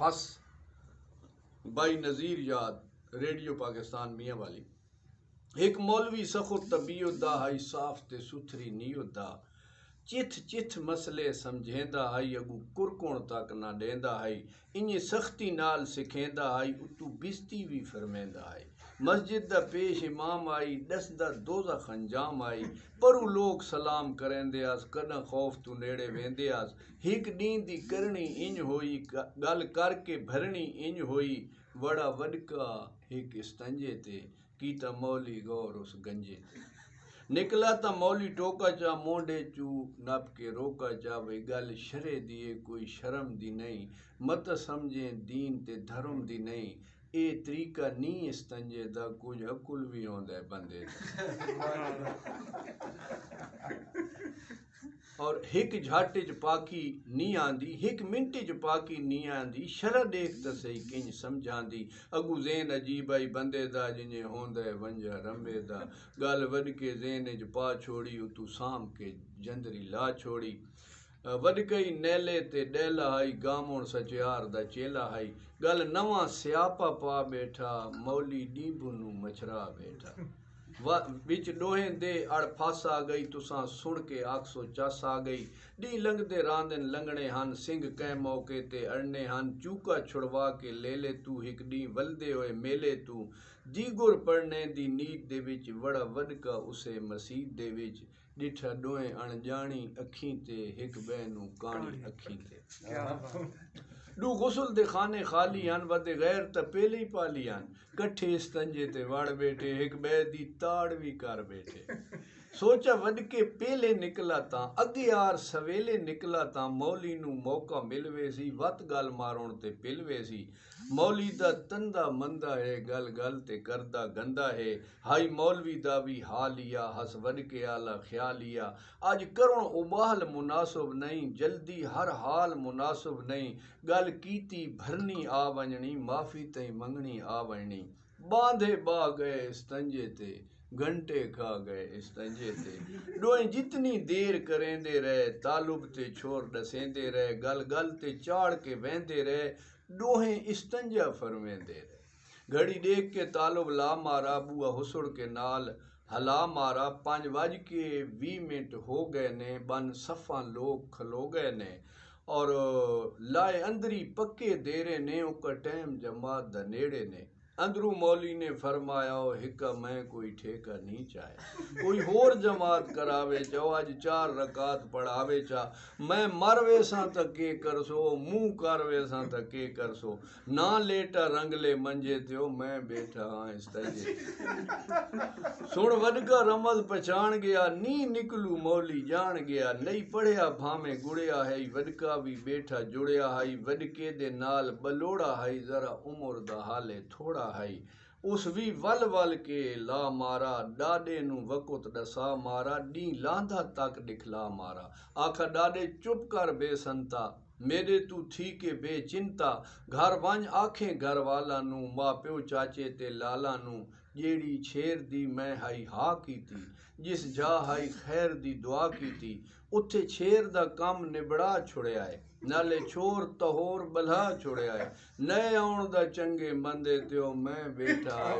फस बाई नज़ीर याद, रेडियो पाकिस्तान मियाँ वाली। एक मौलवी सखुर तबीयत दा हाई, साफ ते सुथरी नीयत दा, चिथ चिथ मसले समझेंदा हाई, अगू कुरकुण तक ना देंदा हाई, इन्हें सख्ती नाल सिखेंदा हाई, उतू बिस्ती भी फरमेंदा हाई। मस्जिद दा पेश इमाम आई, दसदा दोज़ख अंजाम आई, परू लोग सलाम करेंदे आस, कदा खौफ तू नेड़े वेंदे आस। हिक नींद दी करनी इंज होई, गल करके भरनी इंज होई, वड़ा वडका हिक इस्तंजे ते, कीता मौली गौर उस गंजे ते। निकला ता मौली टोका चा, मोंडे चू नप के रोका चा, वही गल शरे दिए कोई शर्म दी नहीं, मत समझे दीन ते धर्म दी नहीं, ए तरीका नी इस्तंजे दा, कुछ अकुल भी आंदा है बंदे और हिक झट च पाकी नी आंदी, हिक मिंट च पाकी नी आंदी, शरा देख त सही किंज समझांदी, अगू ज़ेन अजीब आई बंदे दा, जिन्हें होंदा है वंजा रंबे दा, गल वड के ज़ेन च पा छोड़ी, उतू साम के जंदरी ला छोड़ी। वडकई नैले ते डैला हाई, गामोण सचियार दा चेला हाई, गल नवा स्यापा पा बैठा, मौली डींबू नू मछरा बैठा। विच डोहें दे अड़ फस आ गई, तुसां सुन के आखसो चस आ गई, डी लंघदे रांदन लंघने हन, सिंह कै मौके ते अड़ने हन, चूका छुड़वा के ले ले तू, हिक डी वलदे होए मेले तू, दीगुर पढ़ने दी नीत दे विच, वड़ा वडका उसे मसीद दे विच, डिठा डोहें अणजानी अखीं ते, हिक बै नू कानी अखीं ते। डू गुसल दे खाने खाली हन, वदे गैर त पहले ही पाली हन, कट्ठे इस्तंजे ते वड़ बैठे, हिक बै दी ताड़ भी कर बैठे। सोचा वडके पहले निकला तां, अगे यार सवेले निकला तां, मौली नू मौका मिलवे सी, वत गल मारोण ते पिलवे सी। मौली दा तंदा मंदा है, गल गल ते करदा गंदा है, हाई मौलवी दा भी हालिया, हस वडके आला ख्यालिया, अज करुण उबाल मुनासिब नहीं, जल्दी हर हाल मुनासिब नहीं, गल कीती भरनी आ वंजनी, माफ़ी तई मंगनी आ वंजनी, बांधे बा गए इस्तंजे ते, घंटे खा गए इस्तंजे ते, डोएं जितनी देर करेंदे रहे, तालुब ते छोर डसेंदे रहे, गल गल ते चाड़ के वहंदे रहे, डोहें इस्तंजा फरमेंदे रहे। घड़ी देख के तालुब ला मारा, बुआ हुसुड़ के नाल हला मारा, 5:20 हो गए ने, बन सफ़ा लोग खलो गए ने, और लाए अंदरी पक्के देरे ने, उका टाइम जमात दा नेड़े ने। अंदरू मौली ने फरमाया, हिका मैं कोई ठेका नहीं चाहे, कोई होर जमात करावे चाहो, अज 4 रकात पढ़ावे चा, मैं मर वेसां त के करसो, मुंह कर वेसां त के करसो, ना लेटा रंगले मंजे त्यो, मैं बैठा हाँ इस्तंजे। सुन वडका रमज पछाण गया, नी निकलू मौली जान गया, नहीं पढ़िया भावे गुड़िया है, वडका भी बैठा जुड़िया है, वडके दे नाल बलोड़ा है, जरा उम्र दा हाले थोड़ा है, उस भी वल वल के ला मारा, डाडे नू वकुत डसा मारा, डी लांधा तक दिखला मारा, आखा डाडे चुप कर बेसंता, मेरे तू थी के बेचिंता, घर वंज आखें घर वाला नू, माँ प्यो चाचे ते लाला नू, जेड़ी छेर दी मैं हाई हा कीती, जिस जा हाई खैर दी दुआ कीती, उत्थे छेर दा कम निबड़ा छुड़िया है, नाले छोर तहोर बल्हा छुड़िया है, नए आउण दा चंगे मंदे त्यो, मैं बैठा है।